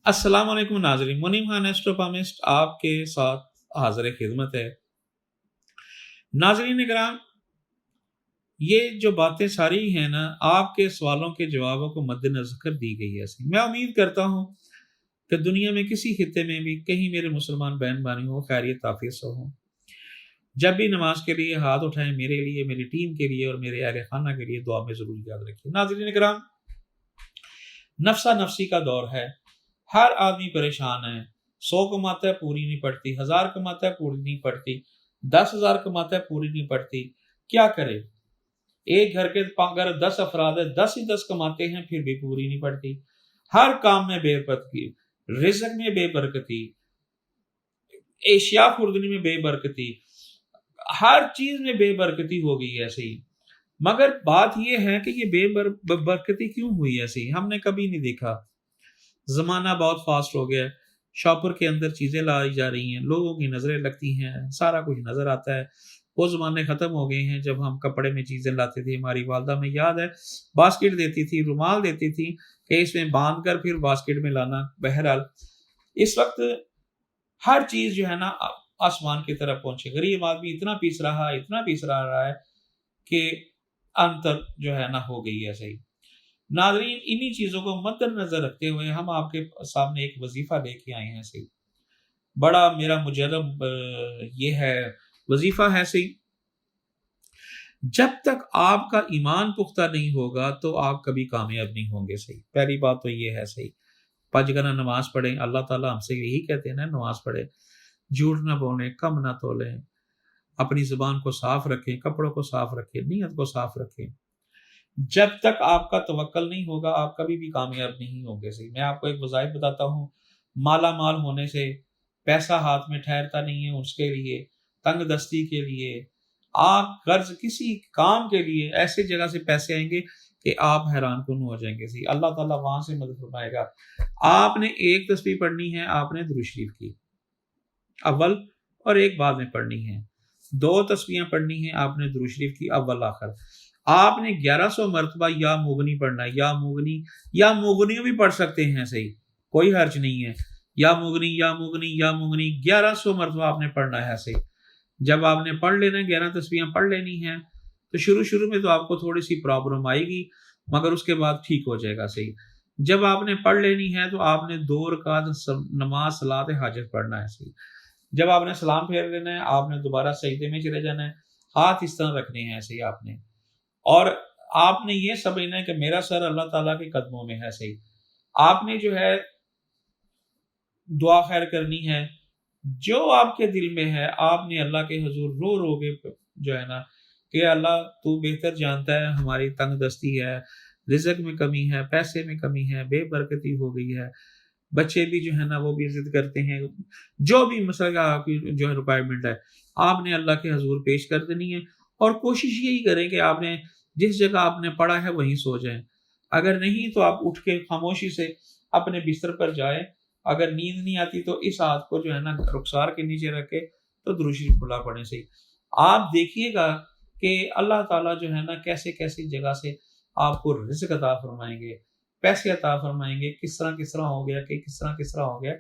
अस्सलाम वालेकुम नाज़रीन, मुनीम खान एस्ट्रोपमिस्ट आपके साथ हाज़िर खिदमत है। नाज़रीन इकराम, ये जो बातें सारी हैं ना, आपके सवालों के जवाबों को मद्देनज़र कर दी गई है। मैं उम्मीद करता हूँ कि दुनिया में किसी खित्ते में भी कहीं मेरे मुसलमान बहन भाइयों को खैरियत आफियत से हो। जब भी नमाज के लिए हाथ उठाएं, मेरे लिए, मेरी टीम के लिए और मेरे अहले खाना के लिए दुआ में ज़रूर याद रखिए। नाज़रीन इकराम, नफ्सा नफसी का दौर है, हर आदमी परेशान है। 100 कमाता है पूरी नहीं पड़ती, 1000 कमाता है पूरी नहीं पड़ती, 10,000 कमाता है पूरी नहीं पड़ती। क्या करे? एक घर के अगर 10 अफराद है, 10 ही 10 कमाते हैं, फिर भी पूरी नहीं पड़ती। हर काम में बेबरकती, रिज़्क में बेबरकती, एशिया खुर्दनी में बेबरकती, हर चीज में बेबरकती हो गई ऐसे ही। मगर बात यह है कि ये बेबरकती क्यों हुई ऐसी, हमने कभी नहीं देखा। जमाना बहुत फास्ट हो गया है, शॉपर के अंदर चीजें लाई जा रही हैं, लोगों की नजरें लगती हैं, सारा कुछ नजर आता है। वो जमाने खत्म हो गए हैं जब हम कपड़े में चीजें लाते थे। हमारी वालदा में याद है, बास्केट देती थी, रुमाल देती थी कि इसमें बांध कर फिर बास्केट में लाना। बहरहाल इस वक्त हर चीज जो है ना आसमान की तरफ पहुंचे। गरीब आदमी इतना पीस रहा है, इतना पीस रहा है कि अंतर जो है ना हो गई है सही। नाज़रीन, इन्हीं चीज़ों को मद्देनजर रखते हुए हम आपके सामने एक वजीफ़ा लेके आए हैं सही। बड़ा मेरा मुजरब ये है वजीफ़ा है सही। जब तक आपका ईमान पुख्ता नहीं होगा तो आप कभी कामयाब नहीं होंगे सही। पहली बात तो ये है सही। 5 गना नमाज पढ़ें, अल्लाह ताला हमसे यही कहते हैं ना, नमाज पढ़े, झूठ ना बोलें, कम ना तोलें, अपनी ज़ुबान को साफ रखें, कपड़ों को साफ रखें, नीयत को साफ रखें। जब तक आपका तवक्कल नहीं होगा आप कभी भी कामयाब नहीं होंगे सही। मैं आपको एक वज़ाइफ बताता हूँ। माला माल होने से पैसा हाथ में ठहरता नहीं है, उसके लिए तंग दस्ती के लिए, आप कर्ज किसी काम के लिए ऐसे जगह से पैसे आएंगे कि आप हैरान कुन हो जाएंगे सही। अल्लाह ताला वहां से मदद फरमाएगा। आपने एक तस्बीह पढ़नी है, आपने दुरूद शरीफ की अव्वल और एक बाद में पढ़नी है। 2 तस्बीहें पढ़नी है आपने दुरूद शरीफ की अव्वल आखिर। आपने 1100 मरतबा या मुगनी पढ़ना है। या मुगनी भी पढ़ सकते हैं सही, कोई हर्ज नहीं है। या मुगनी या मुगनी या मुगनी 1100 मरतबा आपने पढ़ना है सही। जब आपने पढ़ लेना है, 11 तस्बीहें पढ़ लेनी है, तो शुरू में तो आपको थोड़ी सी प्रॉब्लम आएगी, मगर उसके बाद ठीक हो जाएगा सही। जब आपने पढ़ लेनी है तो आपने 2 रकात नमाज सलात हाजत पढ़ना है सही। जब आपने सलाम फेर लेना है, आपने दोबारा सजदे में चले जाना है, हाथ इस तरह रखने हैं ऐसे ही आपने। और आपने ये समझना है कि मेरा सर अल्लाह ताला के कदमों में है सही। आपने जो है दुआ खैर करनी है, जो आपके दिल में है आपने अल्लाह के हुजूर रो रो के जो है ना कि अल्लाह तू बेहतर जानता है, हमारी तंग दस्ती है, रिज़्क में कमी है, पैसे में कमी है, बेबरकती हो गई है, बच्चे भी जो है ना वो भी जिद करते हैं, जो भी मसला आपकी जो है रिक्वायरमेंट है आपने अल्लाह के हजूर पेश कर देनी है। और कोशिश यही करें कि आपने जिस जगह आपने पढ़ा है वहीं सो जाएं। अगर नहीं तो आप उठ के खामोशी से अपने बिस्तर पर जाएं। अगर नींद नहीं आती तो इस हाथ को जो है ना रुखसार के नीचे रखे तो दुरूद शरीफ खुला पढ़े सही। आप देखिएगा कि अल्लाह ताला जो है ना कैसे कैसी जगह से आपको रिज़्क अता फरमाएंगे, पैसे अता फरमाएंगे, किस तरह हो गया कि किस तरह हो गया,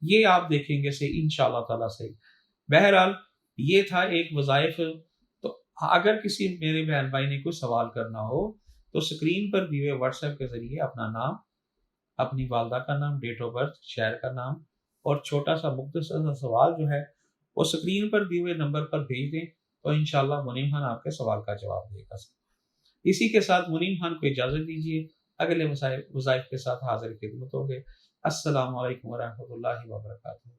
ये आप देखेंगे से इंशाअल्लाह ताला से। बहरहाल ये था एक वज़ाइफ। तो अगर किसी मेरे बहन भाई ने कोई सवाल करना हो तो स्क्रीन पर दिए हुए व्हाट्सएप के जरिए अपना नाम, अपनी वालदा का नाम, डेट ऑफ बर्थ, शहर का नाम और छोटा सा मुख्तसर सा सवाल जो है वो स्क्रीन पर दिए हुए नंबर पर भेज दें, तो इंशाअल्लाह मुनीम खान आपके सवाल का जवाब देगा। इसी के साथ मुनीम खान को इजाज़त दीजिए, अगले वज़ाइफ के साथ हाजिर खिदमत होंगे। अस्सलामु अलैकुम व रहमतुल्लाहि व बरकातुहू।